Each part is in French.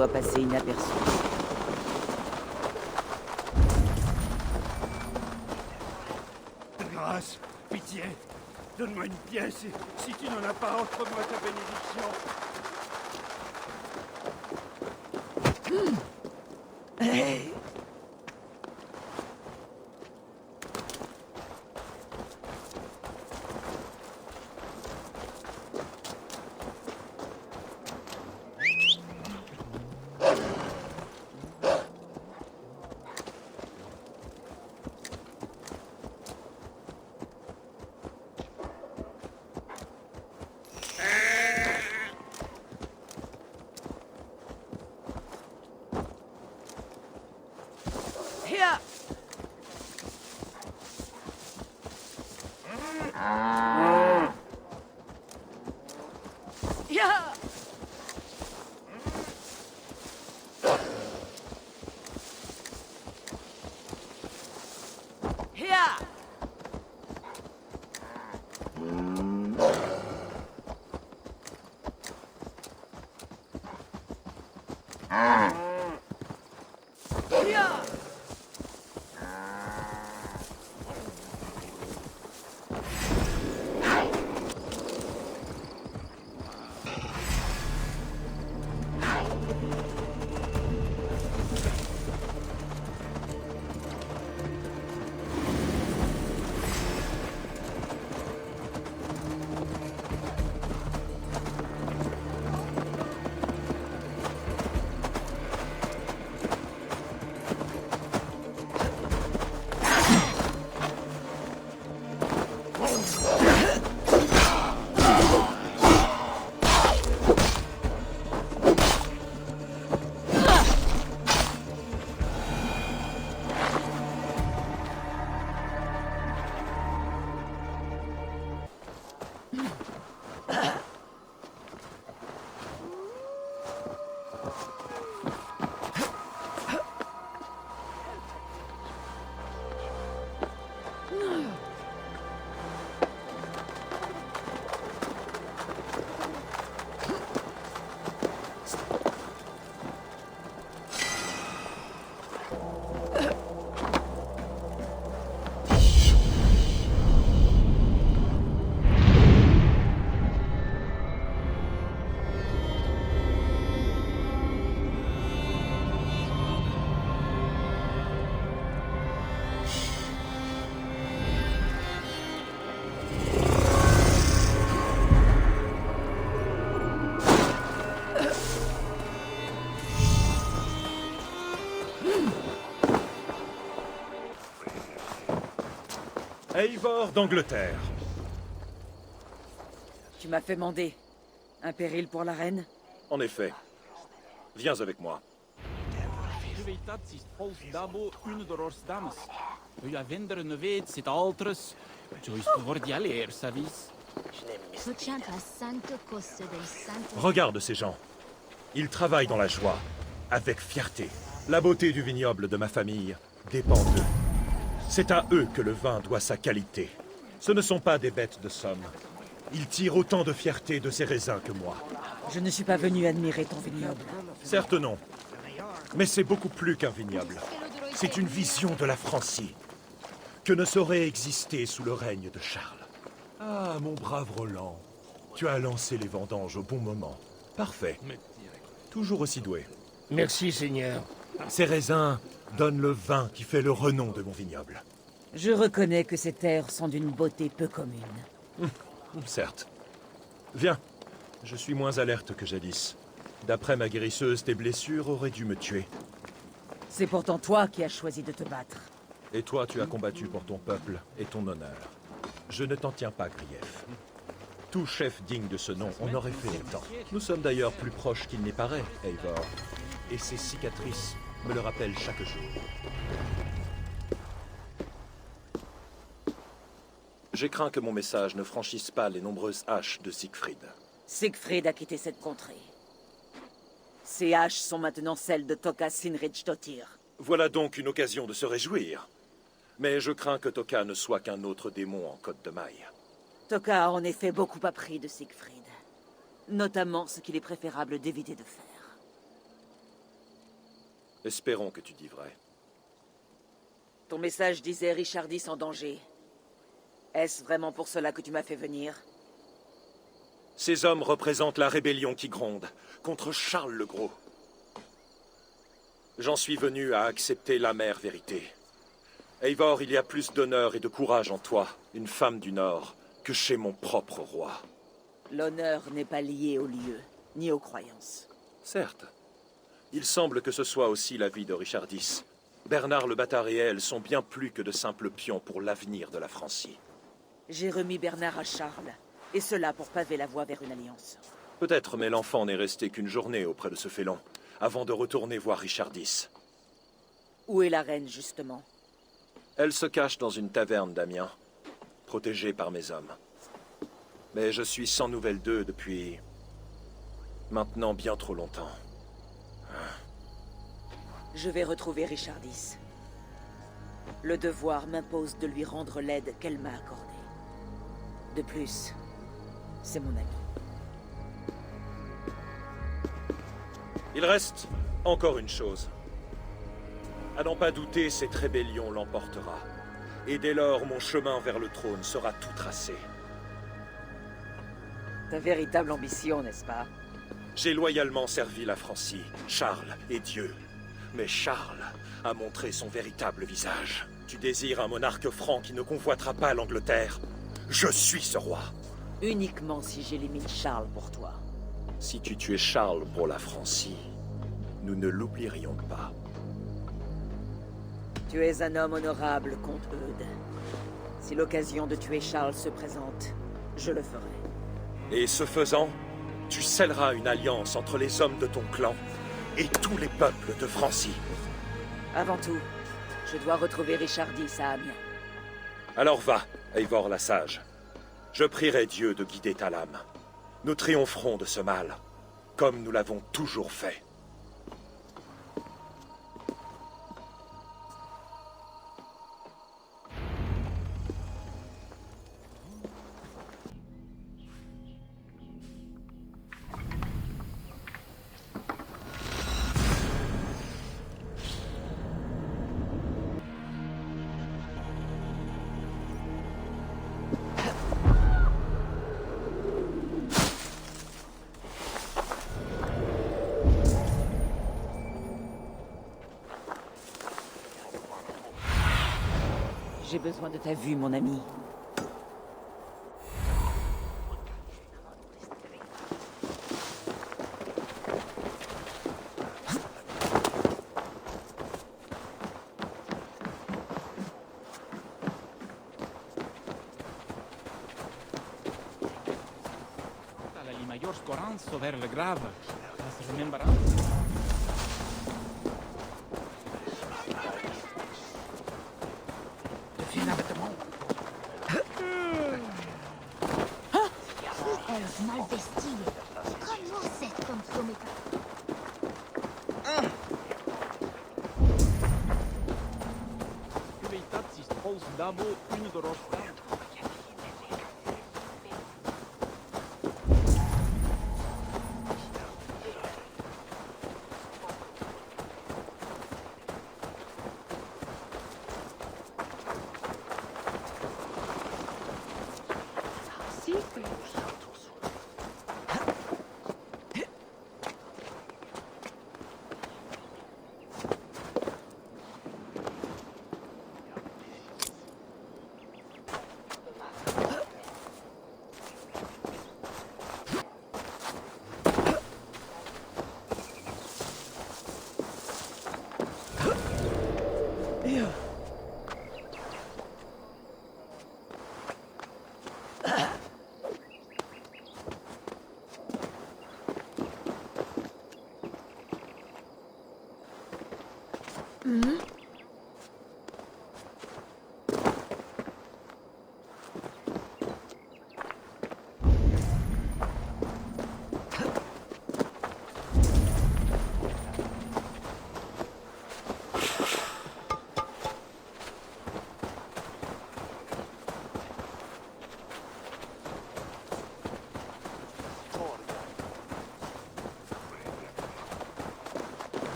doit passer inaperçu. Grâce, pitié, donne-moi une pièce, et si tu n'en as pas, offre-moi ta bénédiction. Hey. Here. Yeah. Here. Yeah. Eivor d'Angleterre. Tu m'as fait mander. Un péril pour la reine? En effet. Viens avec moi. Je weet dat is volgens Dabo une de ons dames. U avenderen weet zit altres. Zo is voor die alleer, savis. Regarde ces gens. Ils travaillent dans la joie, avec fierté. La beauté du vignoble de ma famille dépend d'eux. C'est à eux que le vin doit sa qualité. Ce ne sont pas des bêtes de somme. Ils tirent autant de fierté de ces raisins que moi. Je ne suis pas venu admirer ton vignoble. Certes non. Mais c'est beaucoup plus qu'un vignoble. C'est une vision de la Francie, que ne saurait exister sous le règne de Charles. Ah, mon brave Roland, tu as lancé les vendanges au bon moment. Parfait. Toujours aussi doué. Merci, Seigneur. Ces raisins donnent le vin qui fait le renom de mon vignoble. Je reconnais que ces terres sont d'une beauté peu commune. Certes. Viens, je suis moins alerte que jadis. D'après ma guérisseuse, tes blessures auraient dû me tuer. C'est pourtant toi qui as choisi de te battre. Et toi, tu as combattu pour ton peuple et ton honneur. Je ne t'en tiens pas grief. Tout chef digne de ce nom en aurait fait autant. Nous sommes d'ailleurs plus proches qu'il n'est paraît, Eivor. Et ces cicatrices me le rappellent chaque jour. J'ai craint que mon message ne franchisse pas les nombreuses haches de Siegfried. Siegfried a quitté cette contrée. Ces haches sont maintenant celles de Toka Sinrijdottir. Voilà donc une occasion de se réjouir. Mais je crains que Toka ne soit qu'un autre démon en côte de maille. Toka a en effet beaucoup appris de Siegfried. Notamment ce qu'il est préférable d'éviter de faire. Espérons que tu dis vrai. Ton message disait Richardis en danger. Est-ce vraiment pour cela que tu m'as fait venir? Ces hommes représentent la rébellion qui gronde contre Charles le Gros. J'en suis venu à accepter l'amère vérité. Eivor, il y a plus d'honneur et de courage en toi, une femme du Nord, que chez mon propre roi. L'honneur n'est pas lié au lieu, ni aux croyances. Certes. Il semble que ce soit aussi l'avis de Richardis. Bernard le Bâtard et elle sont bien plus que de simples pions pour l'avenir de la Francie. J'ai remis Bernard à Charles, et cela pour paver la voie vers une alliance. Peut-être, mais l'enfant n'est resté qu'une journée auprès de ce félon, avant de retourner voir Richardis. Où est la reine, justement? Elle se cache dans une taverne d'Amiens, protégée par mes hommes. Mais je suis sans nouvelles d'eux depuis... maintenant bien trop longtemps. Je vais retrouver Richardis. Le devoir m'impose de lui rendre l'aide qu'elle m'a accordée. De plus, c'est mon ami. Il reste encore une chose. À n'en pas douter, cette rébellion l'emportera. Et dès lors, mon chemin vers le trône sera tout tracé. Ta véritable ambition, n'est-ce pas? J'ai loyalement servi la Francie, Charles et Dieu. Mais Charles a montré son véritable visage. Tu désires un monarque franc qui ne convoitera pas l'Angleterre? Je suis ce roi. Uniquement si j'élimine Charles pour toi. Si tu tuais Charles pour la Francie, nous ne l'oublierions pas. Tu es un homme honorable, comte Eudes. Si l'occasion de tuer Charles se présente, je le ferai. Et ce faisant, tu scelleras une alliance entre les hommes de ton clan et tous les peuples de Francie. Avant tout, je dois retrouver Richardis à Amiens. Alors va, Eivor la sage. Je prierai Dieu de guider ta lame. Nous triompherons de ce mal, comme nous l'avons toujours fait. J'ai besoin de ta vue, mon ami. Alla li major scoranzo ver le grave. Las remembranze. Elf mal vestiti. Comment c'est comme Someta? Uveitatis pols dabo une de Rostam.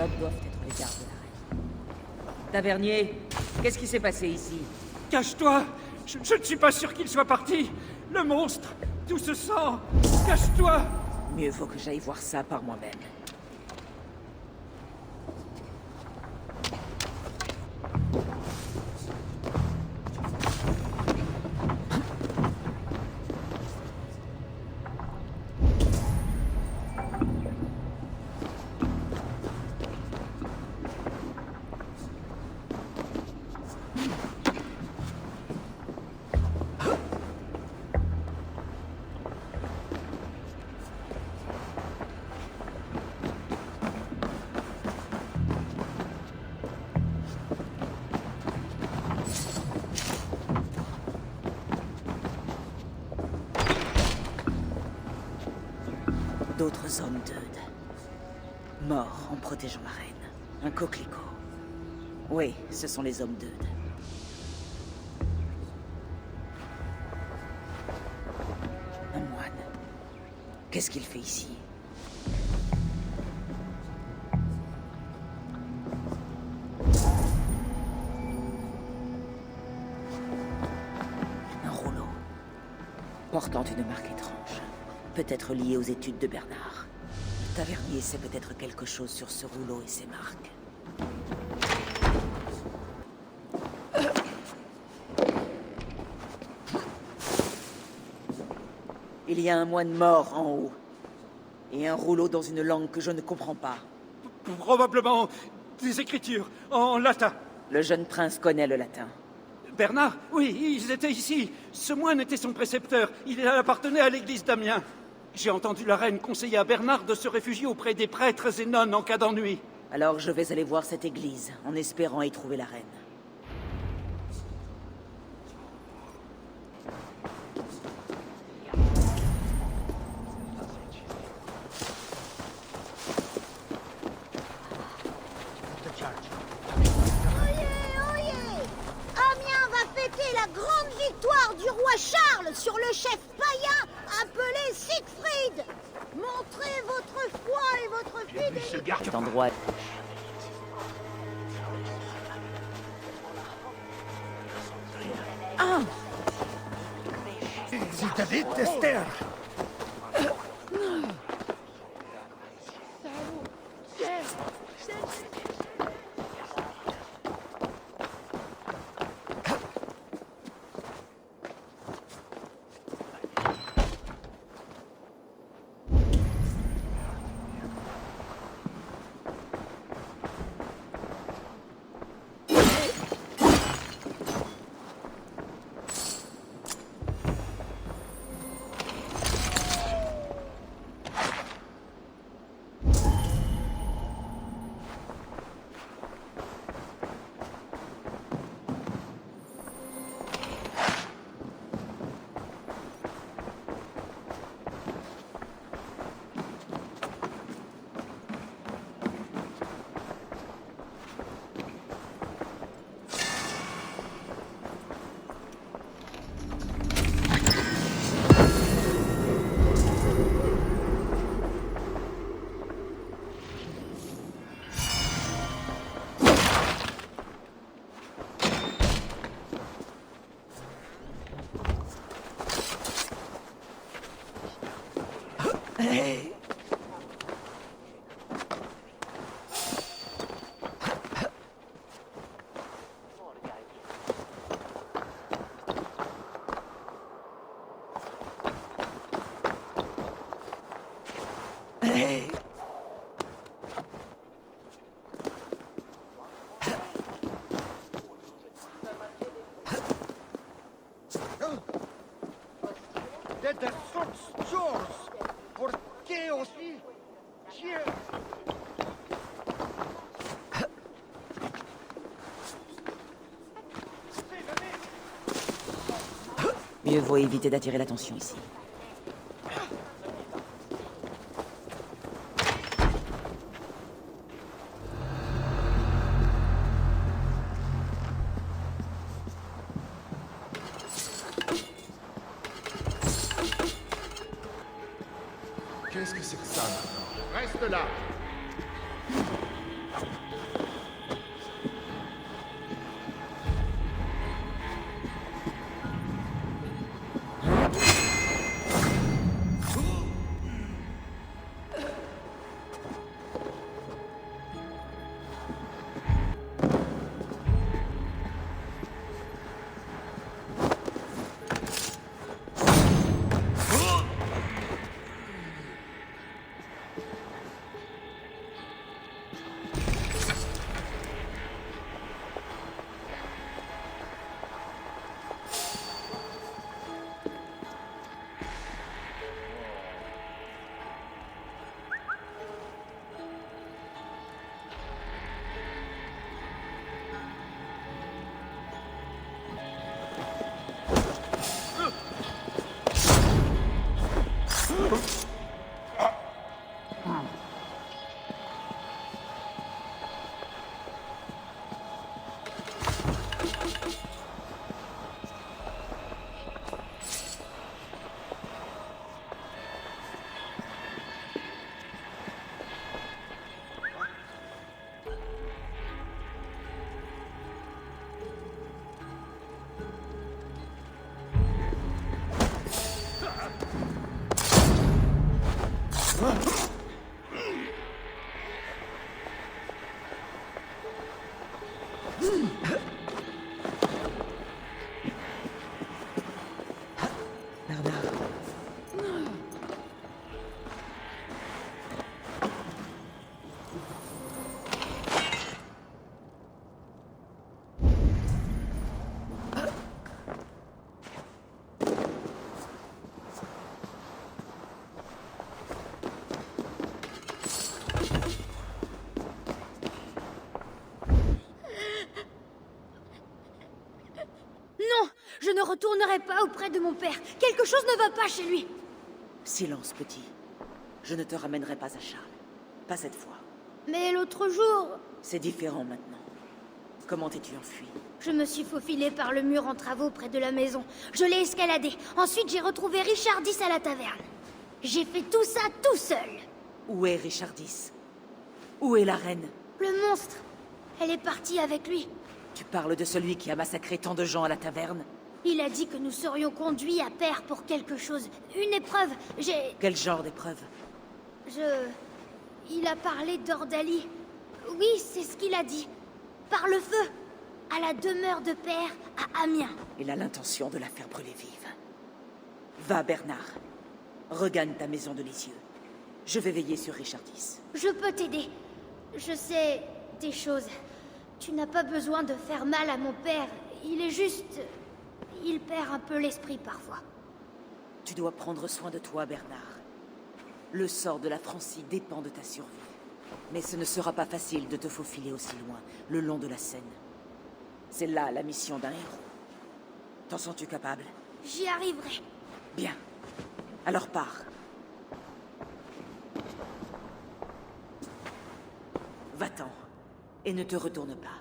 hommes doivent être les gardes de la reine. Tavernier, qu'est-ce qui s'est passé ici? Cache-toi! Je ne suis pas sûr qu'il soit parti! Le monstre! Tout ce sang! Cache-toi! Mieux vaut que j'aille voir ça par moi-même. D'autres hommes d'Eud. Morts en protégeant la reine. Un coquelicot. Oui, ce sont les hommes d'Eud. Un moine. Qu'est-ce qu'il fait ici? Un rouleau. Portant une marque étrange. Peut-être lié aux études de Bernard. Le tavernier sait peut-être quelque chose sur ce rouleau et ses marques. Il y a un moine mort en haut. Et un rouleau dans une langue que je ne comprends pas. Probablement des écritures en latin. Le jeune prince connaît le latin. Bernard? Oui, ils étaient ici. Ce moine était son précepteur. Il appartenait à l'église d'Amiens. J'ai entendu la reine conseiller à Bernard de se réfugier auprès des prêtres et nonnes en cas d'ennui. Alors je vais aller voir cette église, en espérant y trouver la reine. Amiens va fêter la grande victoire du roi Charles sur le chef païen appelé Siegfried. Montrez votre foi et votre fidélité. Cet endroit... Ah! Citadine d'Esther! Desde sus shores, ¿por qué aussi? Mieux vaut éviter d'attirer l'attention ici. Qu'est-ce que c'est que ça maintenant? Reste là! Non, je ne retournerai pas auprès de mon père. Quelque chose ne va pas chez lui. Silence, petit. Je ne te ramènerai pas à Charles. Pas cette fois. Mais l'autre jour, C'est différent maintenant. Comment t'es-tu enfui? je me suis faufilée par le mur en travaux près de la maison. Je l'ai escaladé. Ensuite, j'ai retrouvé Richardis à la taverne. J'ai fait tout ça tout seul. Où est Richardis? Où est la reine? Le monstre, elle est partie avec lui. Tu parles de celui qui a massacré tant de gens à la taverne? Il a dit que nous serions conduits à pair pour quelque chose. Une épreuve. Quel genre d'épreuve? Il a parlé d'Ordalie. Oui, c'est ce qu'il a dit. Par le feu. À la demeure de père, à Amiens. Il a l'intention de la faire brûler vive. Va, Bernard. Regagne ta maison de Lisieux. Je vais veiller sur Richardis. Je peux t'aider. Je sais des choses. Tu n'as pas besoin de faire mal à mon père. Il est juste... Il perd un peu l'esprit parfois. Tu dois prendre soin de toi, Bernard. Le sort de la Francie dépend de ta survie. Mais ce ne sera pas facile de te faufiler aussi loin, le long de la Seine. C'est là la mission d'un héros. T'en sens-tu capable? J'y arriverai. Bien. Alors pars. Va-t'en. Et ne te retourne pas.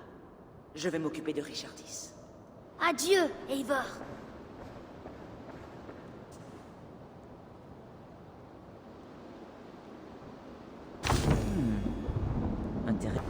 Je vais m'occuper de Richardis. Adieu, Eivor. Intéressant.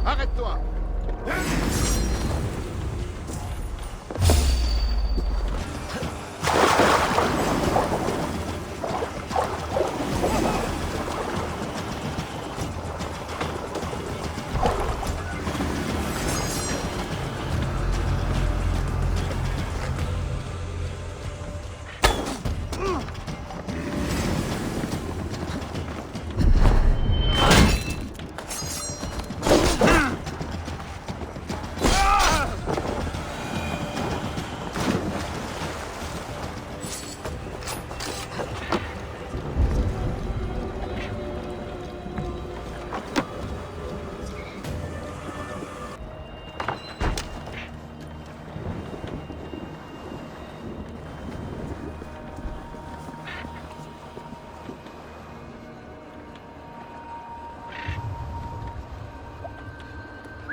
Arrête-toi!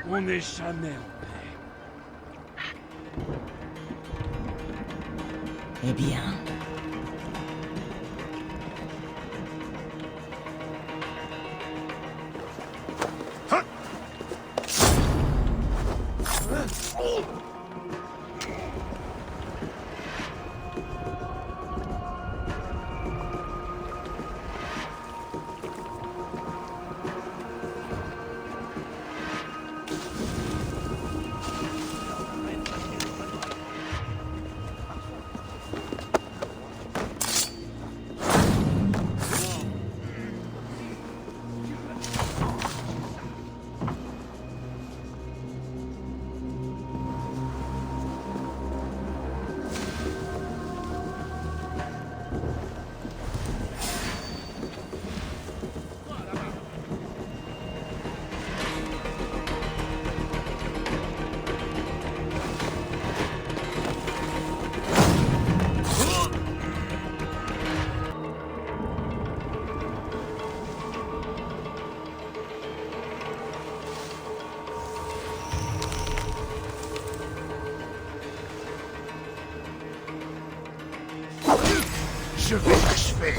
On n'est jamais en paix. Eh bien... Je vais l'achever!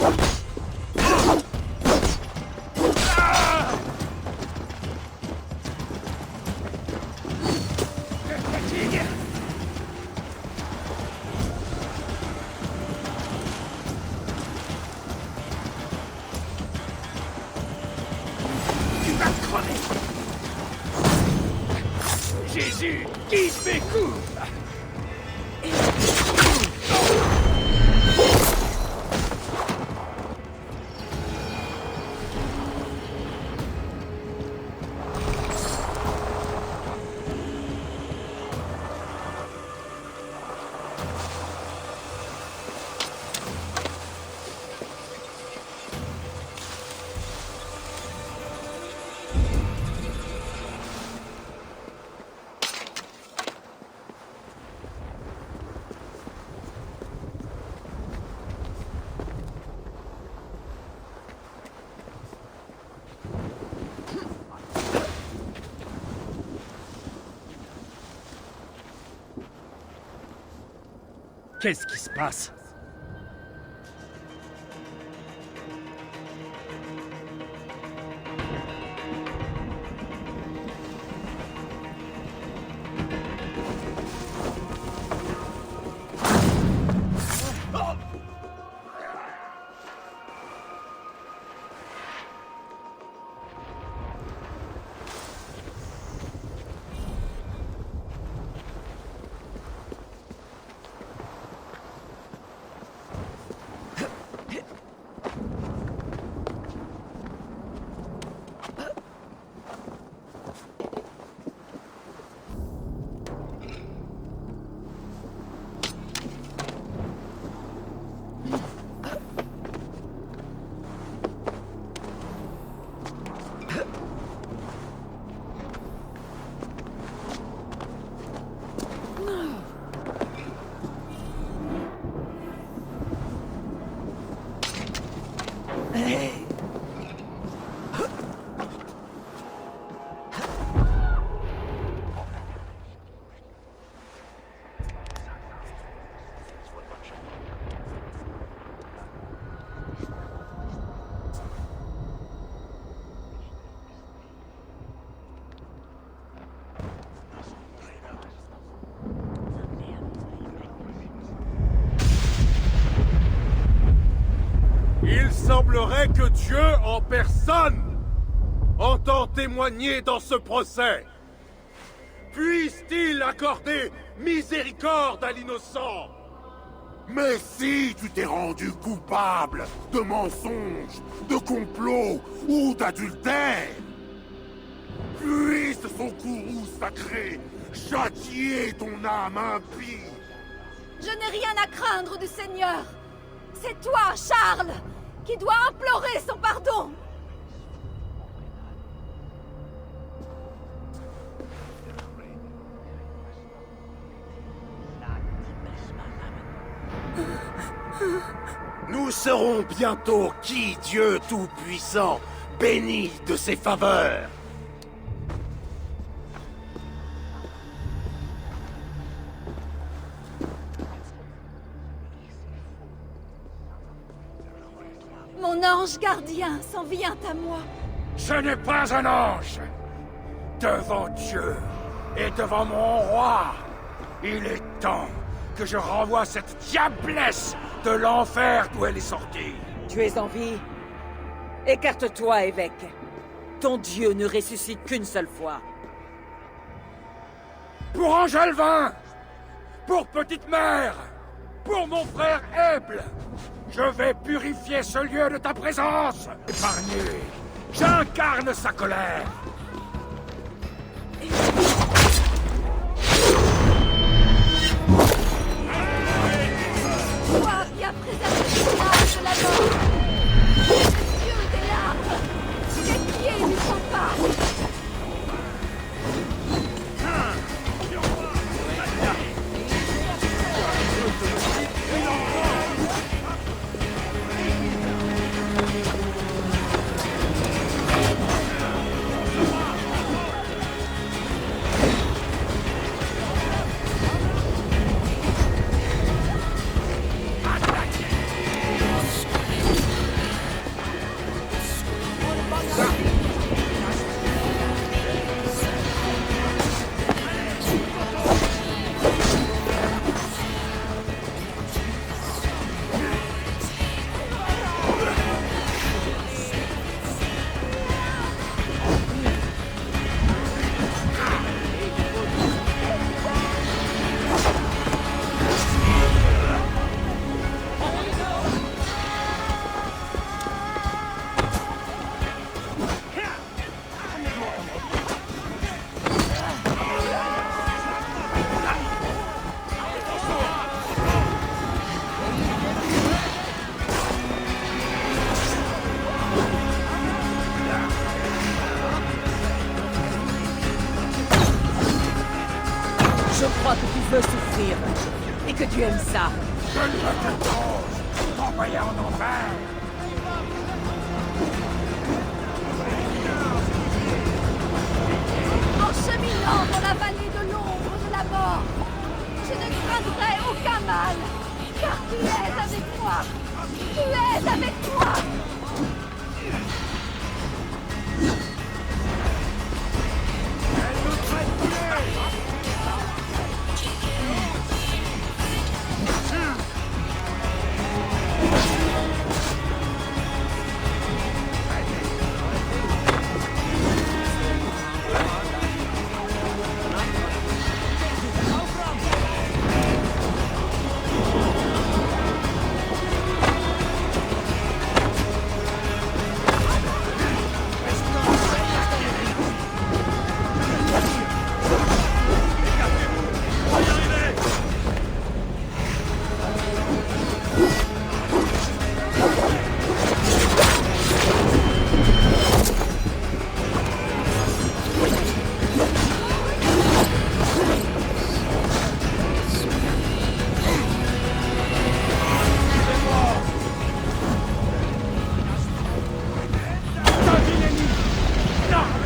Tu vas crever! Jésus, guide mes coups! Qu'est-ce qui se passe? semblerait que Dieu en personne entend témoigner dans ce procès. Puisse-t-il accorder miséricorde à l'innocent? Mais si tu t'es rendu coupable de mensonges, de complot ou d'adultère, puisse son courroux sacré châtier ton âme impie. Je n'ai rien à craindre du Seigneur. C'est toi, Charles, qui dois implorer son pardon. Nous saurons bientôt qui Dieu Tout-Puissant bénit de ses faveurs. Mon ange gardien s'en vient à moi. Ce n'est pas un ange. Devant Dieu et devant mon roi, il est temps que je renvoie cette diablesse de l'enfer d'où elle est sortie. Tu es en vie? Écarte-toi, évêque. Ton Dieu ne ressuscite qu'une seule fois. Pour Engelvin, pour Petite Mère, pour mon frère Eble, je vais purifier ce lieu de ta présence. Épargné, j'incarne sa colère. Toi qui as préservé ton âme de la mort. Dieu des larmes, tes pieds lui sont pas. Je crois que tu veux souffrir, et que tu aimes ça. Je ne veux que chose, t'envoyer en enfer. En cheminant dans la vallée de l'ombre de la mort, je ne craindrai aucun mal, car tu es avec moi. Tu es avec moi.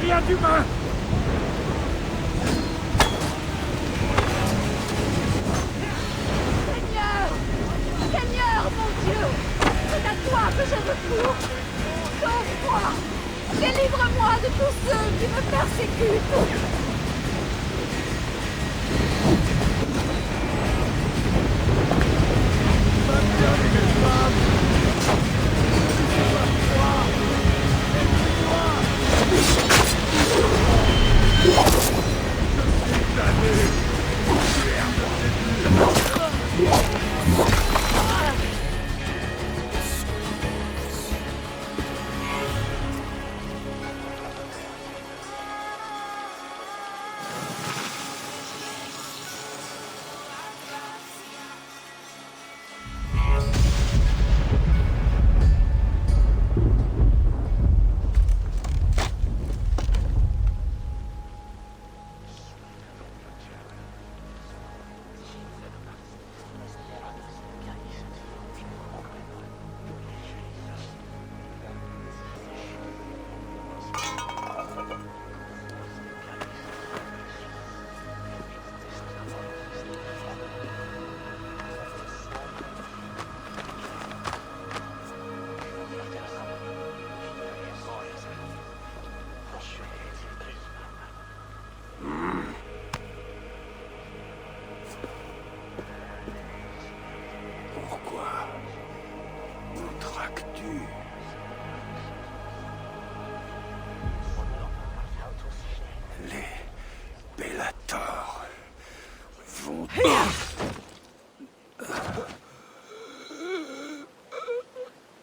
Rien d'humain. Seigneur, Seigneur, mon Dieu, c'est à toi que je recours. Sauve-moi, délivre-moi de tous ceux qui me persécutent. Femme,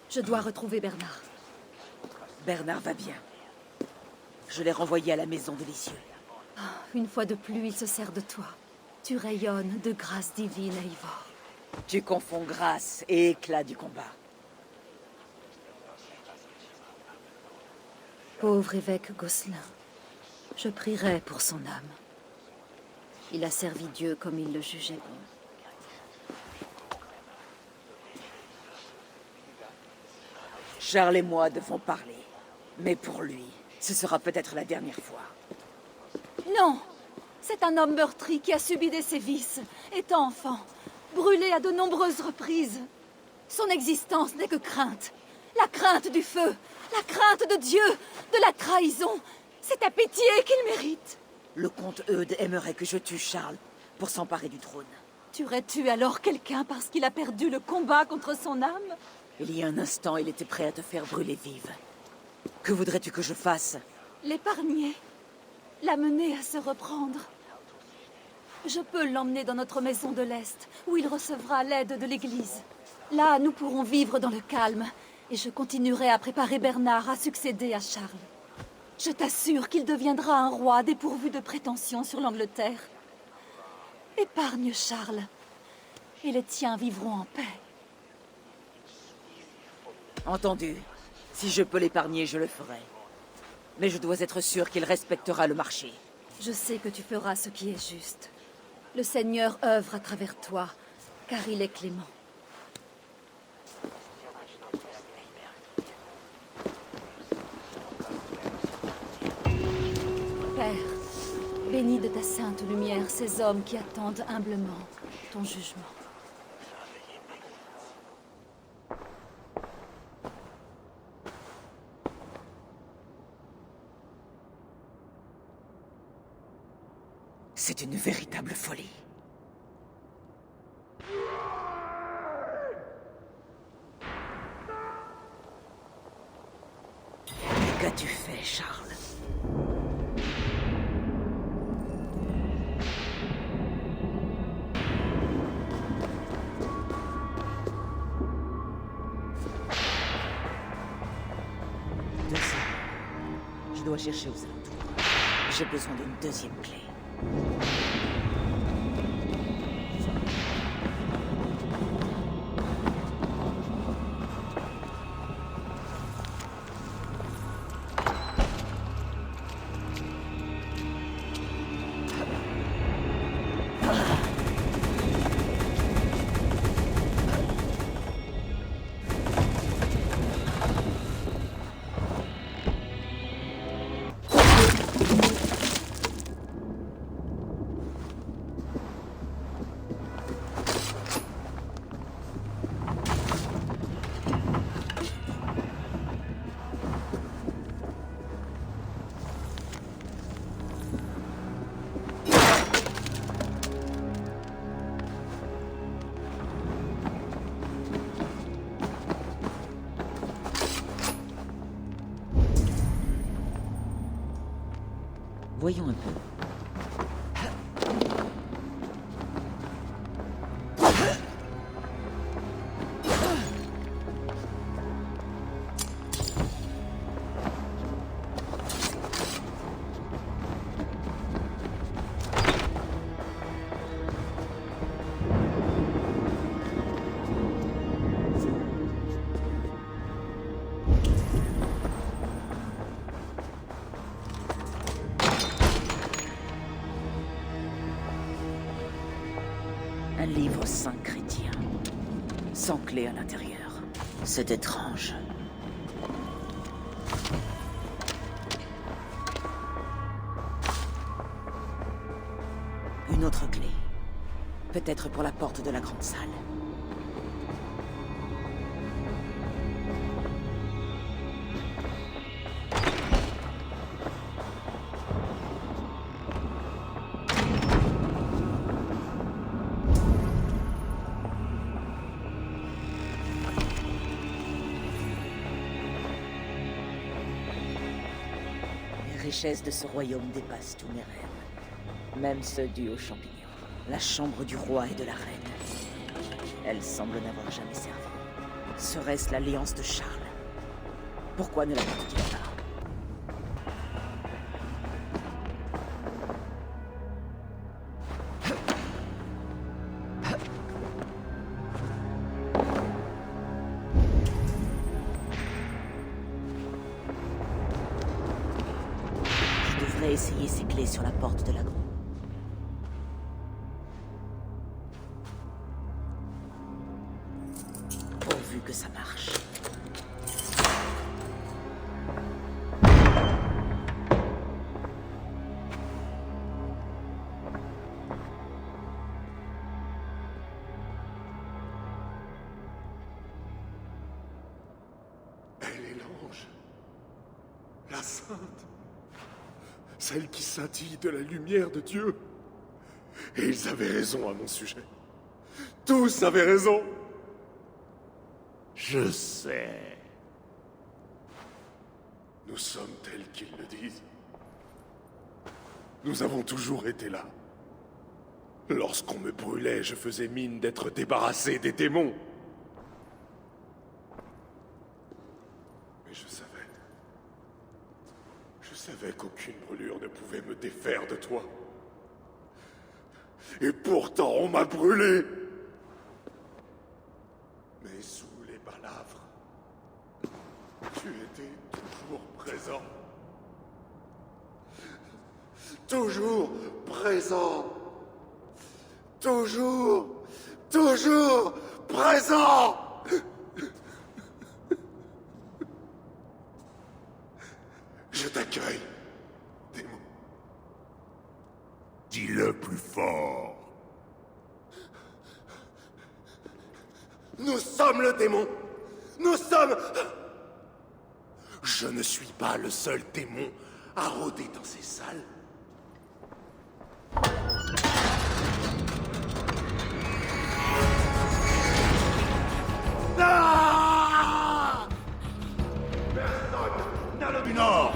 Je dois retrouver Bernard. Bernard va bien. Je l'ai renvoyé à la maison de l'Essieu. Une fois de plus, il se sert de toi. Tu rayonnes de grâce divine, Eivor. Tu confonds grâce et éclat du combat. Pauvre évêque Gosselin, je prierai pour son âme. Il a servi Dieu comme il le jugeait bon. Charles et moi devons parler. Mais pour lui, ce sera peut-être la dernière fois. Non! C'est un homme meurtri qui a subi des sévices, étant enfant, brûlé à de nombreuses reprises. Son existence n'est que crainte. La crainte du feu, la crainte de Dieu, de la trahison. C'est ta pitié qu'il mérite. Le comte Eudes aimerait que je tue Charles pour s'emparer du trône. Tuerais-tu alors quelqu'un parce qu'il a perdu le combat contre son âme? Il y a un instant, il était prêt à te faire brûler vive. Que voudrais-tu que je fasse? L'épargner. L'amener à se reprendre. Je peux l'emmener dans notre maison de l'Est, où il recevra l'aide de l'Église. Là, nous pourrons vivre dans le calme, et je continuerai à préparer Bernard à succéder à Charles. Je t'assure qu'il deviendra un roi dépourvu de prétentions sur l'Angleterre. Épargne Charles, et les tiens vivront en paix. Entendu. Si je peux l'épargner, je le ferai. Mais je dois être sûr qu'il respectera le marché. Je sais que tu feras ce qui est juste. Le Seigneur œuvre à travers toi, car il est clément. Père, bénis de ta sainte lumière ces hommes qui attendent humblement ton jugement. C'est une véritable folie. Qu'as-tu fait, Charles? De ça, je dois chercher aux alentours. J'ai besoin d'une deuxième clé. Voyons un peu. Un livre saint chrétien, sans clé à l'intérieur. C'est étrange. Une autre clé. Peut-être pour la porte de la grande salle. Les richesses de ce royaume dépassent tous mes rêves, même ceux dus aux champignons. La chambre du roi et de la reine. Elle semble n'avoir jamais servi. Serait-ce l'alliance de Charles? Pourquoi ne la porte-t-il pas? Je devrais essayer ces clés sur la porte de la grande. Pourvu que ça marche. Elle est l'ange. La sainte. Celle qui scintille de la lumière de Dieu. Et ils avaient raison à mon sujet. Tous avaient raison. Je sais. Nous sommes tels qu'ils le disent. Nous avons toujours été là. Lorsqu'on me brûlait, je faisais mine d'être débarrassé des démons. Mais je savais qu'aucune brûlure ne pouvait me défaire de toi. Et pourtant, on m'a brûlé. Mais sous les balafres, tu étais toujours présent. Toujours présent. Toujours présent. Je t'accueille, démon. Dis-le plus fort. Nous sommes le démon. Nous sommes... Je ne suis pas le seul démon à rôder dans ces salles. Ah! Personne n'a le nord.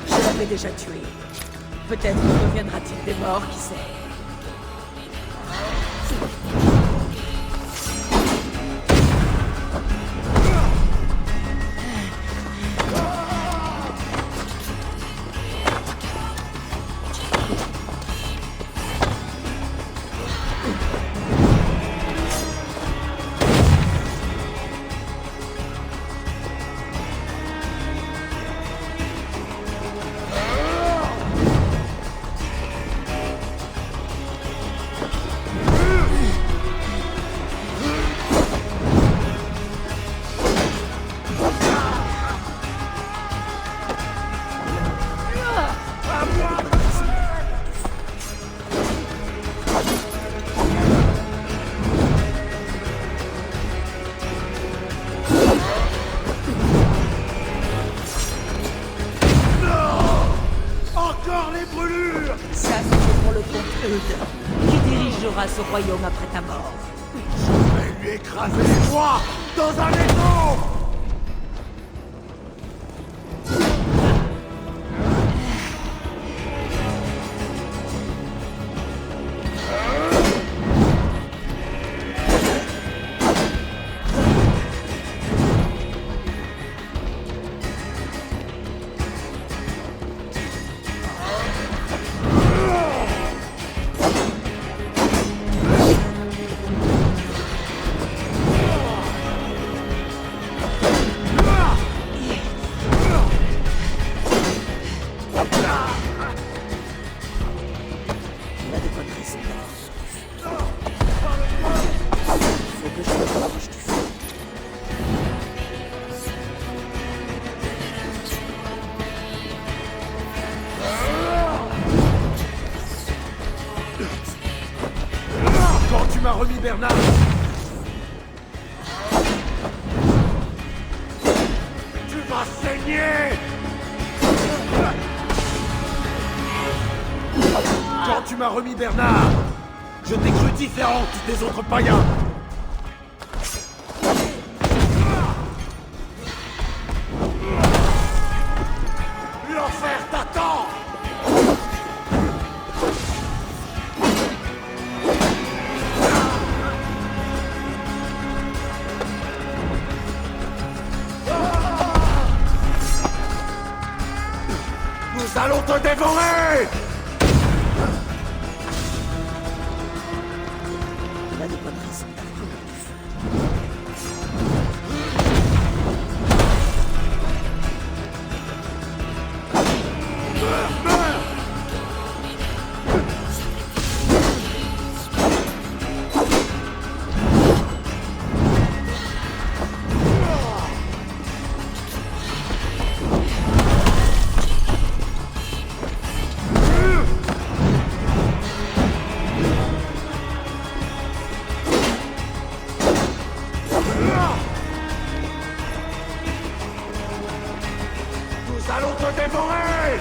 Je l'avais déjà tué. Peut-être reviendra-t-il des morts, qui sait. ce royaume après ta mort. Je vais lui écraser les doigts dans un étau. Quand tu m'as remis Bernard, tu vas saigner. Quand tu m'as remis Bernard, je t'ai cru différente des autres païens. L'enfer t'attend. Nous allons te dévorer! Il a de bonnes raisons d'avoir du feu. Nous allons te dévorer!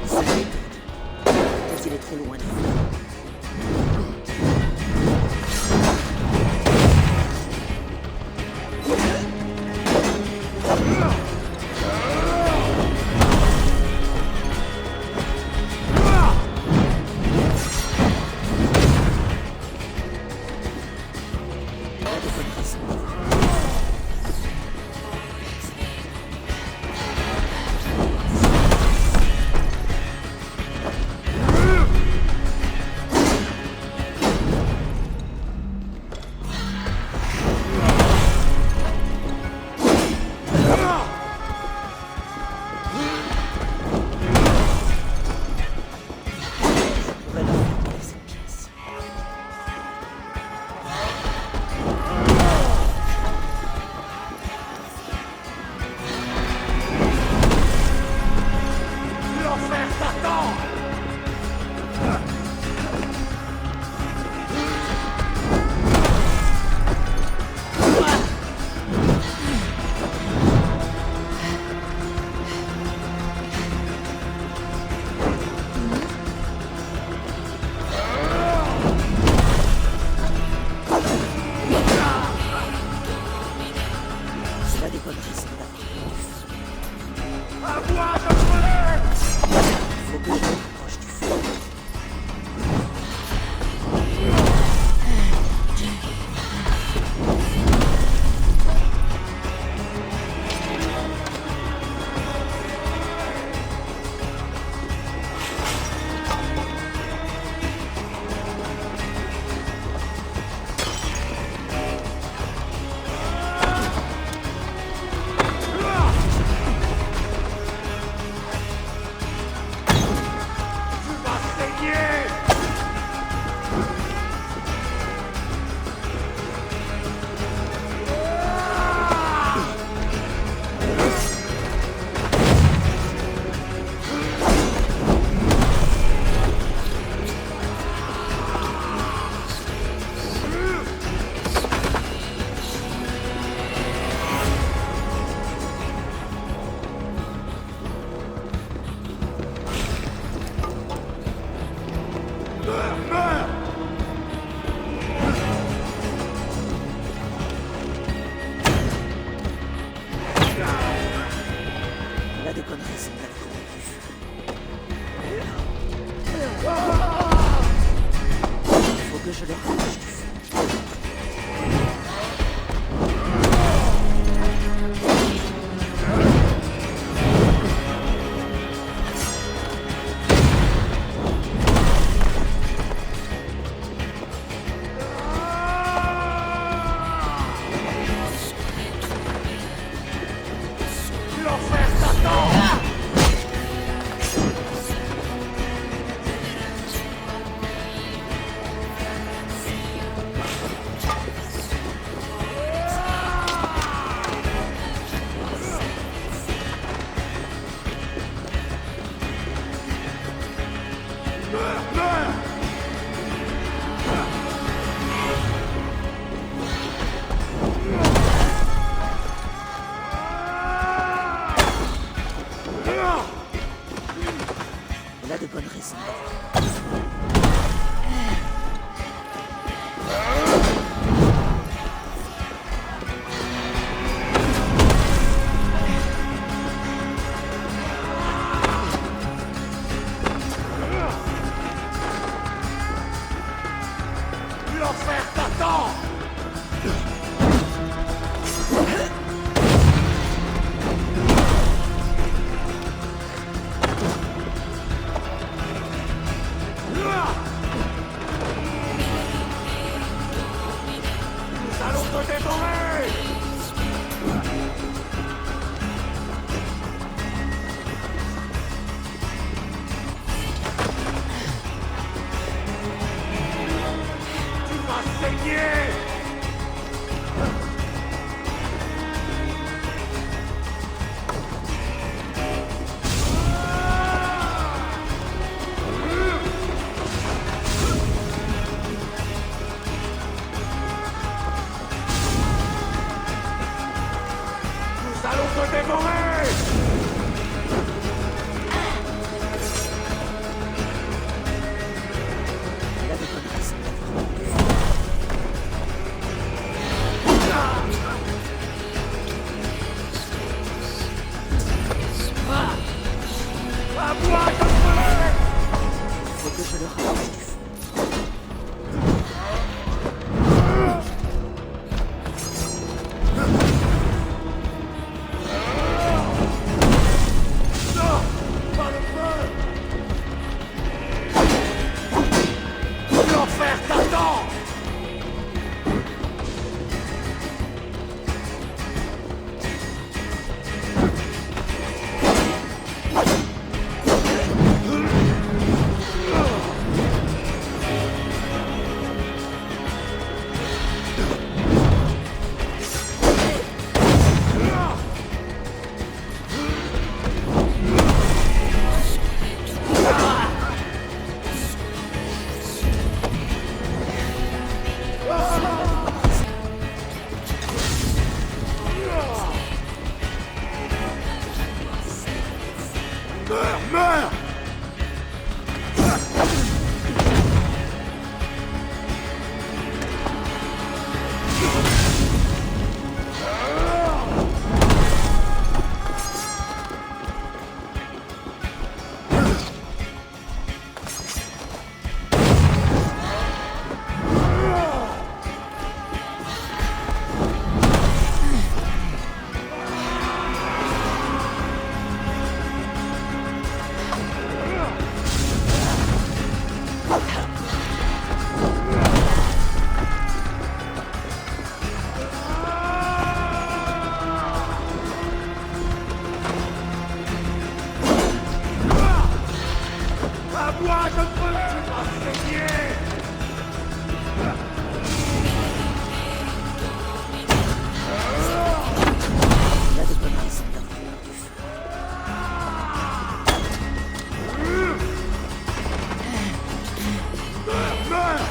Ça m'étonne. Mais il est trop loin de nous. Il a de bonnes raisons. je le rapproche du feu. Il a de bonnes raisons. L'enfer t'attend! Nous allons te dévorer! Tu vas saigner! Nous allons te dévorer! Il a de bonnes raisons. À moi de brûler! Faut que je le rapproche du feu. Non! Pas le feu! L'enfer t'attend! Meurs, meurs! À moi de brûler! Tu vas saigner! Il a de bonnes raisons d'avoir du feu. Meurs!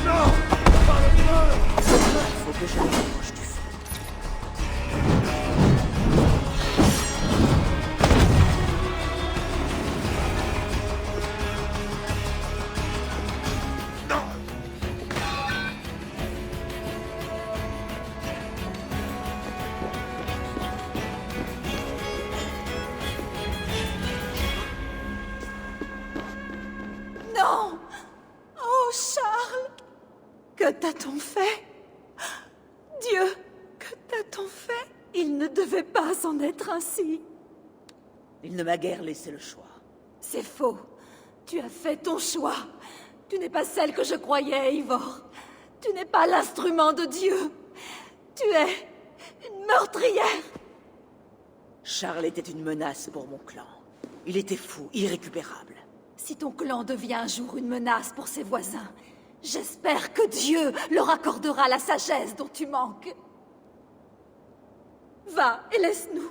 Non! Pas le feu! Faut que je le rapproche du feu. Que t'a-t-on fait? Dieu, que t'a-t-on fait? Il ne devait pas s'en être ainsi. Il ne m'a guère laissé le choix. C'est faux. Tu as fait ton choix. Tu n'es pas celle que je croyais, Eivor. Tu n'es pas l'instrument de Dieu. Tu es une meurtrière. Charles était une menace pour mon clan. Il était fou, irrécupérable. Si ton clan devient un jour une menace pour ses voisins, j'espère que Dieu leur accordera la sagesse dont tu manques. Va et laisse-nous.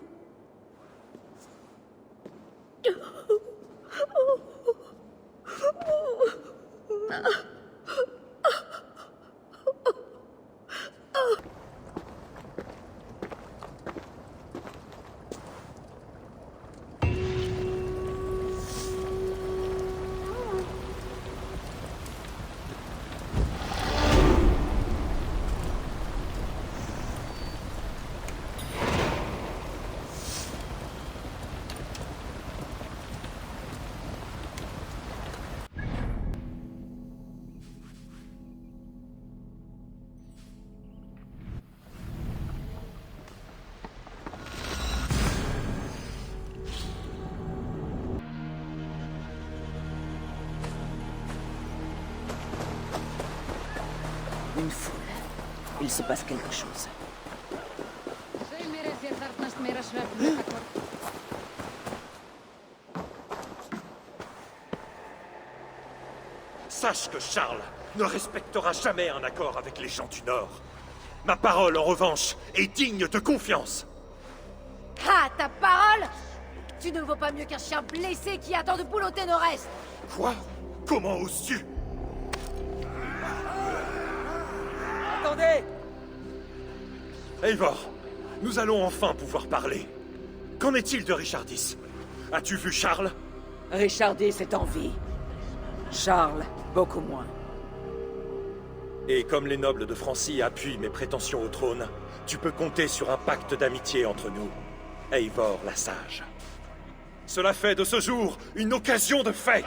Une foule. Il se passe quelque chose. Sache que Charles ne respectera jamais un accord avec les gens du Nord. Ma parole, en revanche, est digne de confiance. Ah, ta parole? Tu ne vaux pas mieux qu'un chien blessé qui attend de boulotter nos restes. Quoi? Comment oses-tu? Attendez! Eivor, nous allons enfin pouvoir parler. Qu'en est-il de Richardis? As-tu vu Charles? Richardis est en vie. Charles, beaucoup moins. Et comme les nobles de Francie appuient mes prétentions au trône, tu peux compter sur un pacte d'amitié entre nous. Eivor la Sage. Cela fait de ce jour une occasion de fête.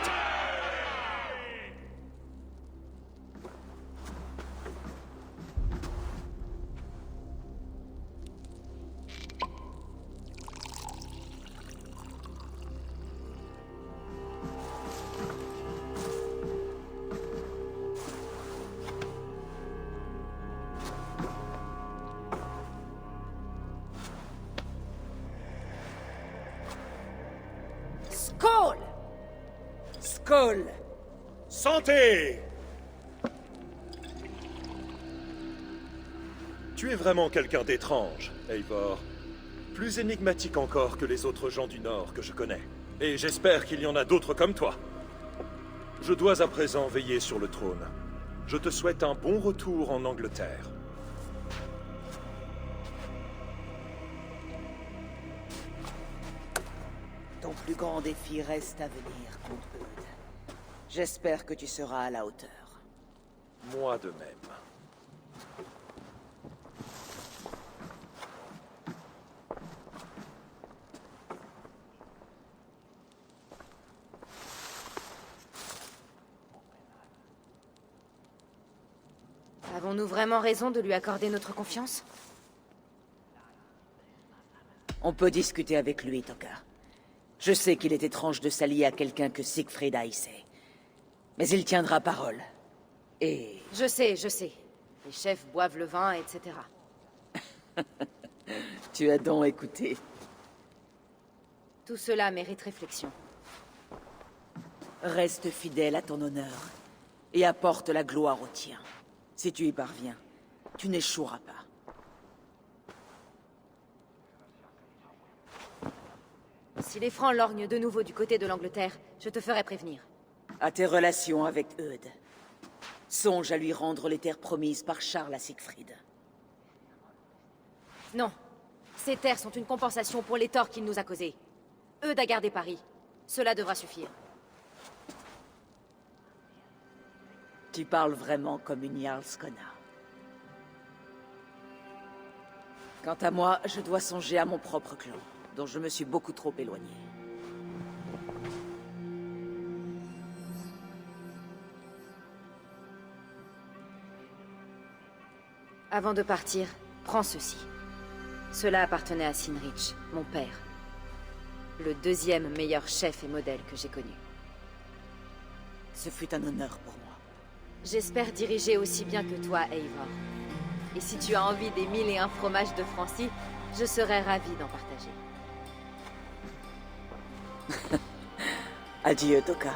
Skål! Skål! Santé! Tu es vraiment quelqu'un d'étrange, Eivor. Plus énigmatique encore que les autres gens du Nord que je connais. Et j'espère qu'il y en a d'autres comme toi. Je dois à présent veiller sur le trône. Je te souhaite un bon retour en Angleterre. Ton plus grand défi reste à venir contre Eudes. J'espère que tu seras à la hauteur. Moi de même. Avons-nous vraiment raison de lui accorder notre confiance? On peut discuter avec lui, Toka. Je sais qu'il est étrange de s'allier à quelqu'un que Siegfried haïssait. Mais il tiendra parole. Et... Je sais. Les chefs boivent le vin, etc. tu as donc écouté. Tout cela mérite réflexion. Reste fidèle à ton honneur. Et apporte la gloire au tien. Si tu y parviens, tu n'échoueras pas. Si les Francs lorgnent de nouveau du côté de l'Angleterre, je te ferai prévenir. À tes relations avec Eudes. Songe à lui rendre les terres promises par Charles à Siegfried. Non. Ces terres sont une compensation pour les torts qu'il nous a causés. Eudes a gardé Paris. Cela devra suffire. Tu parles vraiment comme une Jarlskona. Quant à moi, je dois songer à mon propre clan, dont je me suis beaucoup trop éloigné. Avant de partir, prends ceci. Cela appartenait à Sinrich, mon père. Le deuxième meilleur chef et modèle que j'ai connu. Ce fut un honneur pour moi. J'espère diriger aussi bien que toi, Eivor. Et si tu as envie des 1001 fromages de Francie, je serais ravie d'en partager. Adieu, Toka.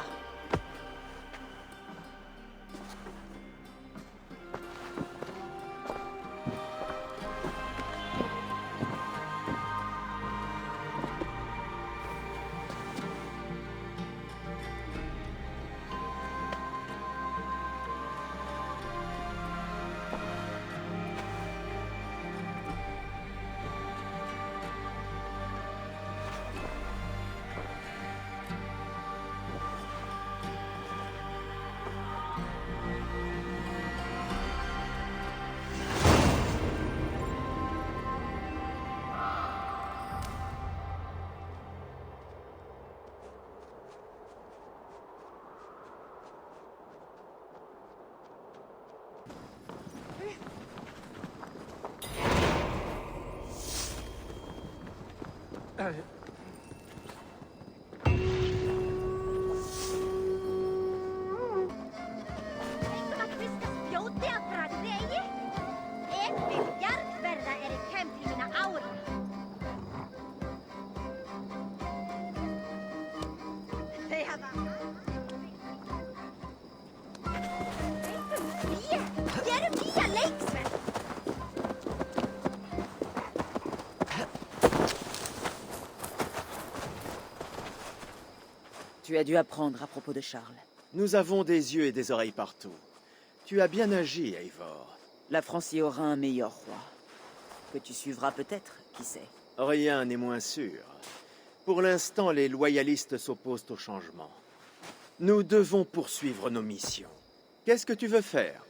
Tu as dû apprendre à propos de Charles. Nous avons des yeux et des oreilles partout. Tu as bien agi, Eivor. La Francie aura un meilleur roi. Que tu suivras peut-être, qui sait. Rien n'est moins sûr. Pour l'instant, les loyalistes s'opposent au changement. Nous devons poursuivre nos missions. Qu'est-ce que tu veux faire?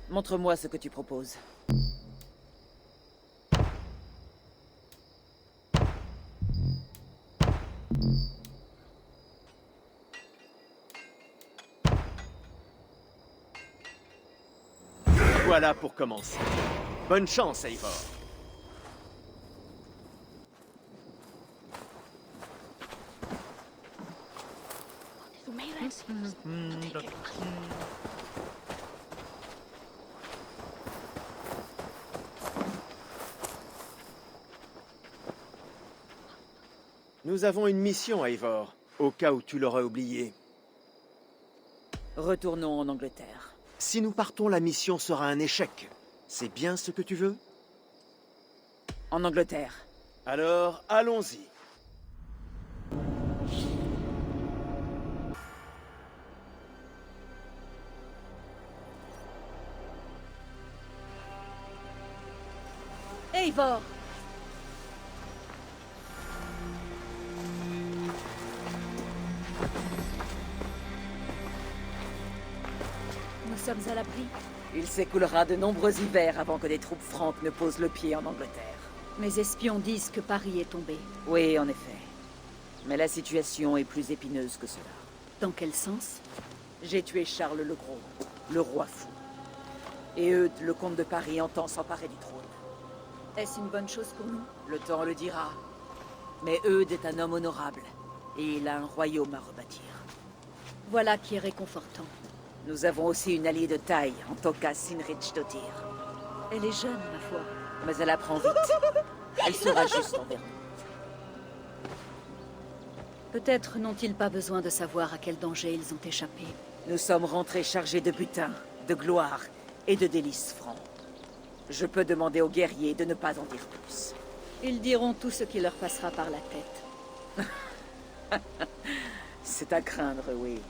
Montre-moi ce que tu proposes. Voilà pour commencer. Bonne chance, Eivor. Nous avons une mission, Eivor, au cas où tu l'aurais oublié. Retournons en Angleterre. Si nous partons, la mission sera un échec. C'est bien ce que tu veux? En Angleterre. Alors, allons-y. Eivor! Nous sommes à l'abri. Il s'écoulera de nombreux hivers avant que des troupes franques ne posent le pied en Angleterre. Mes espions disent que Paris est tombé. Oui, en effet. Mais la situation est plus épineuse que cela. Dans quel sens? J'ai tué Charles le Gros, le roi fou. Et Eudes, le comte de Paris, entend s'emparer du trône. Est-ce une bonne chose pour nous? Le temps le dira. Mais Eudes est un homme honorable, et il a un royaume à rebâtir. Voilà qui est réconfortant. Nous avons aussi une alliée de taille, en Toka Sinrichdottir. Elle est jeune, ma foi. Mais elle apprend vite. Elle sera juste envers nous. Peut-être n'ont-ils pas besoin de savoir à quel danger ils ont échappé. Nous sommes rentrés chargés de butin, de gloire et de délices francs. Je peux demander aux guerriers de ne pas en dire plus. Ils diront tout ce qui leur passera par la tête. C'est à craindre, oui.